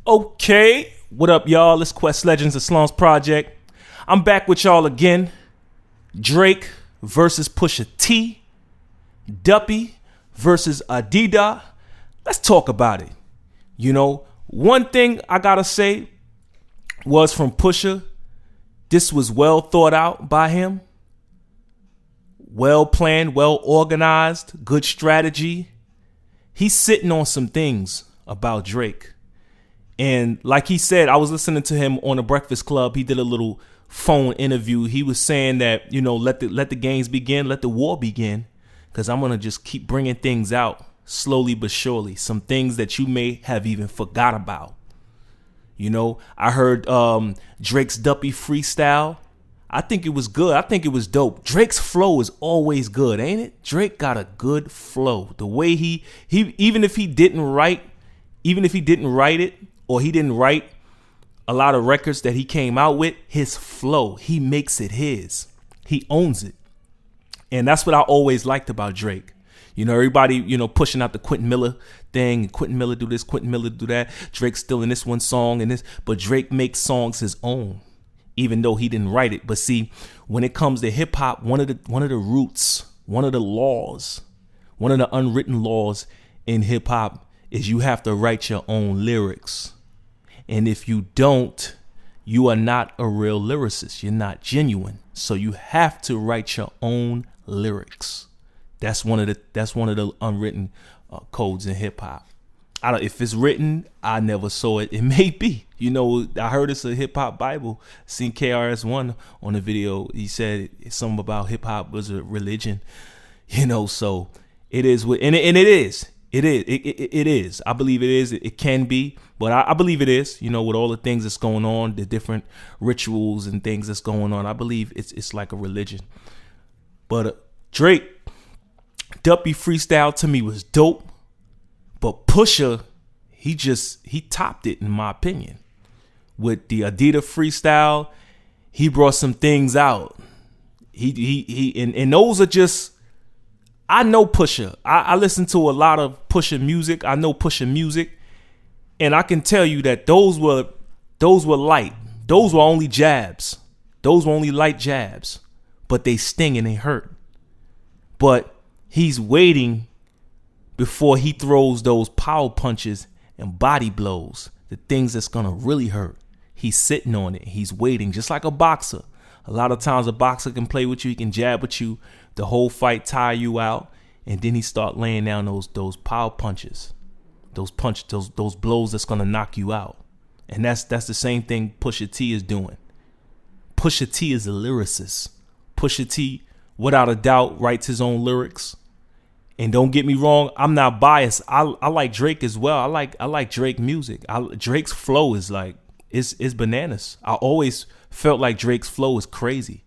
Okay, what up, y'all? It's Quest Legends of Slums Project. I'm back with y'all again. Drake versus Pusha T. T.S.P versus Adidas. Let's talk about it. You know, one thing I gotta say was from Pusha, this was well thought out by him. Well planned, well organized, good strategy. He's sitting on some things about Drake. And like he said, I was listening to him on the Breakfast Club. He did a little phone interview. He was saying that, you know, let the games begin, let the war begin, because I'm going to just keep bringing things out slowly but surely. Some things that you may have even forgot about. You know, I heard Drake's T.S.P freestyle. I think it was good. I think it was dope. Drake's flow is always good, ain't it? Drake got a good flow. The way he even if he didn't write it, or he didn't write a lot of records that he came out with, his flow, he makes it his. He owns it. And that's what I always liked about Drake. You know, everybody, you know, pushing out the Quentin Miller thing. Quentin Miller do this, Quentin Miller do that. Drake's still in this one song and this. But Drake makes songs his own, even though he didn't write it. But see, when it comes to hip hop, one of the roots, one of the laws, one of the unwritten laws in hip hop is you have to write your own lyrics. And if you don't, you are not a real lyricist. You're not genuine. So you have to write your own lyrics. That's one of the unwritten codes in hip hop. If it's written, I never saw it. It may be. You know, I heard it's a hip hop Bible. Seen KRS-One on the video. He said something about hip hop was a religion. You know, so it is. And it is. It is. I believe it is. It can be, but I believe it is. You know, with all the things that's going on, the different rituals and things that's going on, I believe it's like a religion. But Drake, T.S.P freestyle to me was dope, but Pusha, he topped it in my opinion. With the Adidas freestyle, he brought some things out. And those are just. I know Pusha. I listen to a lot of Pusha music. I know Pusha music. And I can tell you that those were light. Those were only jabs. Those were only light jabs. But they sting and they hurt. But he's waiting before he throws those power punches and body blows. The things that's going to really hurt. He's sitting on it. He's waiting just like a boxer. A lot of times a boxer can play with you. He can jab with you. The whole fight, tire you out, and then he start laying down those power punches, those blows that's gonna knock you out. And that's the same thing Pusha T is doing. Pusha T is a lyricist. Pusha T, without a doubt, writes his own lyrics. And don't get me wrong, I'm not biased. I like Drake as well. I like Drake music. Drake's flow is like it's bananas. I always felt like Drake's flow is crazy.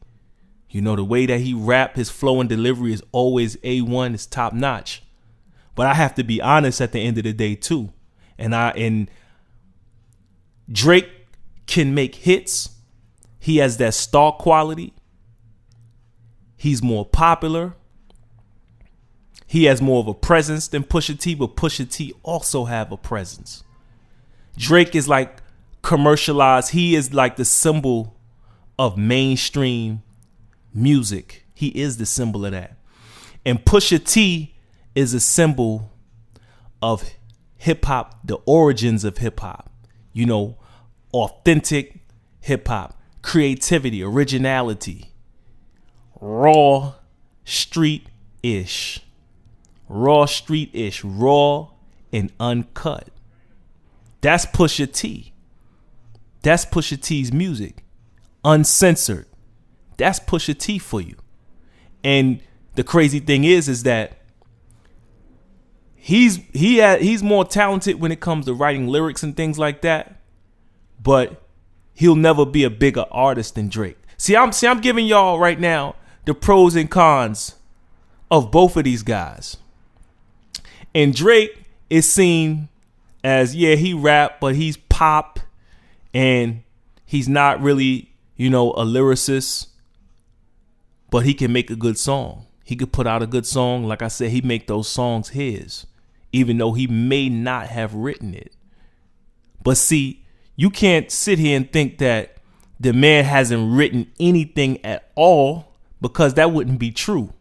You know, the way that he rap, his flow and delivery is always A1, it's top notch. But I have to be honest at the end of the day too. And Drake can make hits. He has that star quality. He's more popular. He has more of a presence than Pusha T, but Pusha T also have a presence. Drake is like commercialized. He is like the symbol of mainstream music. He is the symbol of that. And Pusha T is a symbol of hip hop, the origins of hip hop. You know, authentic hip hop, creativity, originality, raw street-ish, raw and uncut. That's Pusha T. That's Pusha T's music. Uncensored. That's Pusha T for you. And the crazy thing is that he's more talented when it comes to writing lyrics and things like that, but he'll never be a bigger artist than Drake. See, I'm giving y'all right now the pros and cons of both of these guys. And Drake is seen as, yeah, he rap, but he's pop and he's not really, you know, a lyricist. But he can make a good song. He could put out a good song. Like I said, he make those songs his, even though he may not have written it. But see, you can't sit here and think that the man hasn't written anything at all, because that wouldn't be true.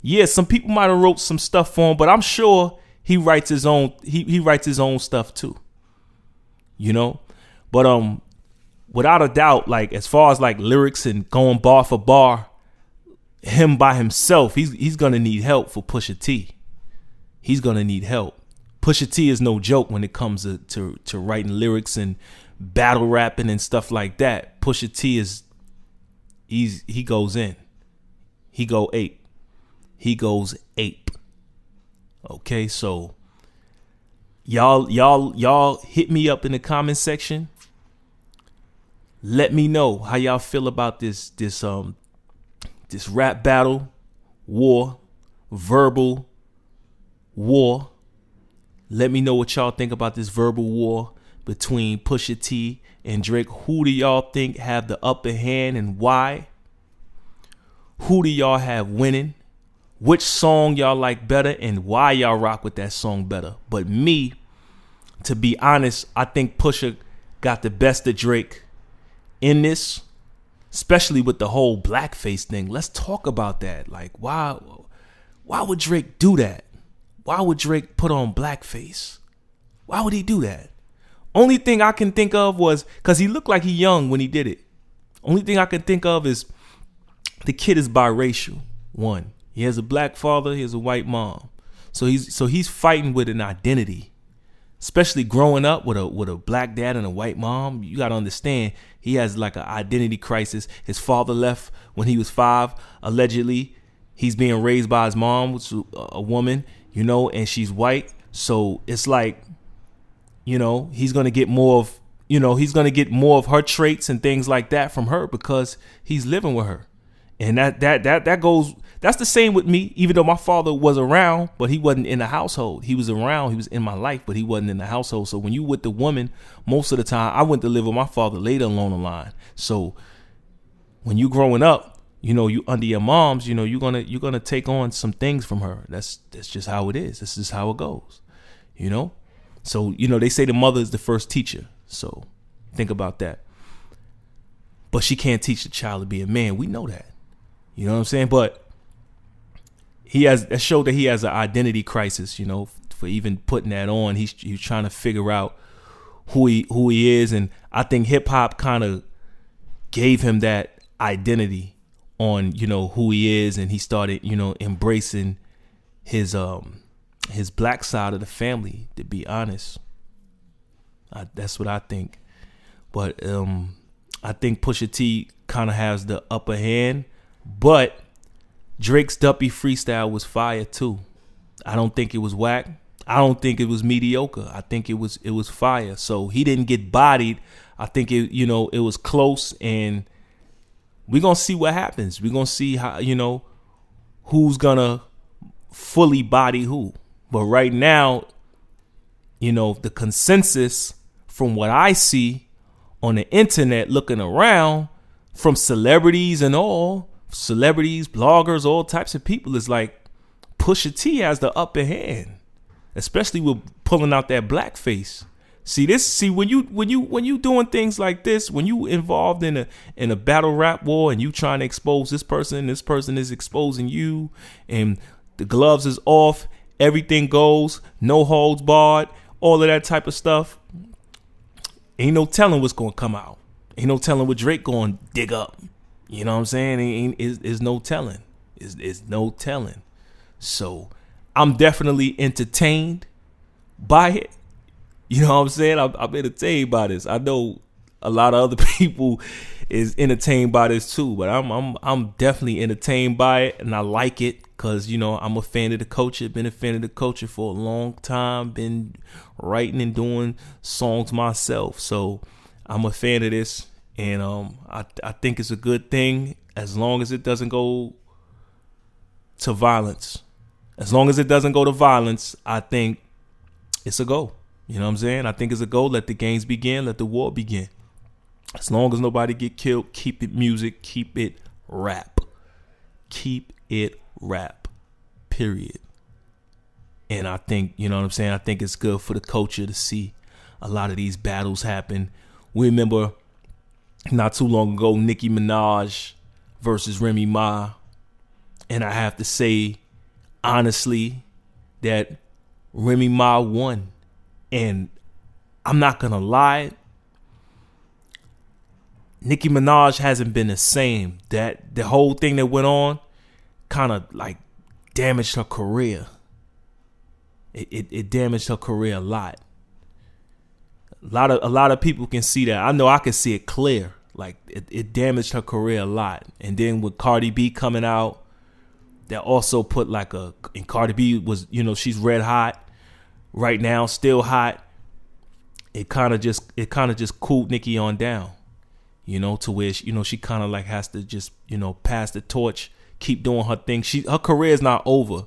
Yeah, some people might have wrote some stuff for him, but I'm sure he writes his own. He writes his own stuff too. But without a doubt, like as far as like lyrics and going bar for bar, him by himself, he's gonna need help for Pusha T. He's gonna need help. Pusha T is no joke when it comes to writing lyrics and battle rapping and stuff like that. Pusha T he goes in. He goes ape. Okay, so y'all hit me up in the comment section. Let me know how y'all feel about this rap battle war, verbal war. Let me know what y'all think about this verbal war between Pusha T and Drake. Who do y'all think have the upper hand and why? Who do y'all have winning? Which song y'all like better and why y'all rock with that song better? But me, to be honest, I think Pusha got the best of Drake in this, especially with the whole blackface thing. Let's talk about that. Like, why would Drake do that? Why would Drake put on blackface? Why would he do that? Only thing I can think of was because he looked like he young when he did it. Only thing I can think of is the kid is biracial. One, he has a black father, he has a white mom. So he's fighting with an identity. Especially growing up with a black dad and a white mom, you gotta understand he has like an identity crisis. His father left when he was 5, allegedly. He's being raised by his mom, which is a woman, and she's white. So it's like, he's gonna get more of her traits and things like that from her because he's living with her. And that's the same with me, even though my father was around, but he wasn't in the household. He was around, he was in my life, but he wasn't in the household. So when you with the woman, most of the time, I went to live with my father later along the line. So when you growing up, you under your moms, you're gonna take on some things from her. That's just how it is. This is how it goes. So they say the mother is the first teacher. So think about that. But she can't teach the child to be a man. We know that. You know what I'm saying? But that showed that he has an identity crisis, for even putting that on. He's trying to figure out who he is, and I think hip hop kind of gave him that identity on who he is, and he started embracing his black side of the family. To be honest, that's what I think. But I think Pusha T kind of has the upper hand, but Drake's Duppy freestyle was fire too. I don't think it was whack. I don't think it was mediocre. I think it was fire. So he didn't get bodied. I think it was close, and we're gonna see what happens. We're gonna see how who's gonna fully body who. But right now, the consensus from what I see on the internet, looking around from celebrities, bloggers, all types of people, is like Pusha T has the upper hand, especially with pulling out that blackface. See when you doing things like this, when you involved in a battle rap war and you trying to expose this person is exposing you, and the gloves is off, everything goes, no holds barred, all of that type of stuff. Ain't no telling what's gonna come out. Ain't no telling what Drake gonna dig up. You know what I'm saying? It's no telling. It's no telling. So I'm definitely entertained by it. You know what I'm saying? I'm entertained by this. I know a lot of other people is entertained by this too, but I'm definitely entertained by it, and I like it because I'm a fan of the culture. Been a fan of the culture for a long time. Been writing and doing songs myself, so I'm a fan of this, and I think it's a good thing as long as it doesn't go to violence. As long as it doesn't go to violence, I think it's a go. You know what I'm saying? I think it's a go. Let the games begin. Let the war begin. As long as nobody get killed, keep it music. Keep it rap. Keep it rap. Period. And I think, you know what I'm saying? I think it's good for the culture to see a lot of these battles happen. We remember not too long ago, Nicki Minaj versus Remy Ma. And I have to say, honestly, that Remy Ma won. And I'm not going to lie, Nicki Minaj hasn't been the same. That the whole thing that went on kind of like damaged her career. It damaged her career a lot. A lot of people can see that. I know I can see it clear. Like it damaged her career a lot. And then with Cardi B coming out, that also put and Cardi B was, she's red hot right now, still hot. It kind of just cooled Nicki on down, to where she kind of like has to just pass the torch, keep doing her thing. Her career is not over,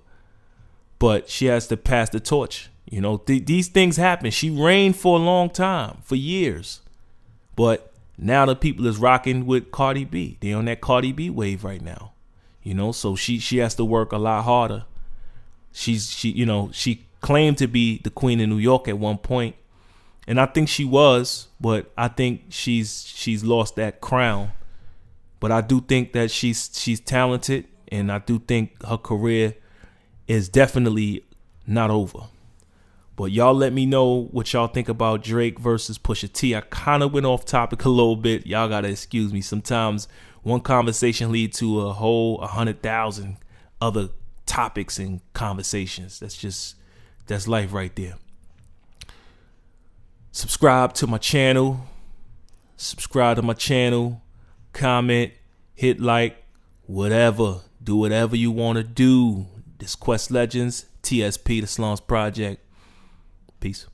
but she has to pass the torch. These things happen. She reigned for a long time, for years, but now the people is rocking with Cardi B. They on that Cardi B wave right now, So she has to work a lot harder. She claimed to be the queen of New York at one point, and I think she was, but I think she's lost that crown. But I do think that she's talented, and I do think her career is definitely not over. But y'all let me know what y'all think about Drake versus Pusha T. I kind of went off topic a little bit. Y'all got to excuse me. Sometimes one conversation leads to a whole 100,000 other topics and conversations. That's life right there. Subscribe to my channel. Comment, hit like, whatever. Do whatever you want to do. This Quest Legends, T.S.P, the Slums Project. Peace.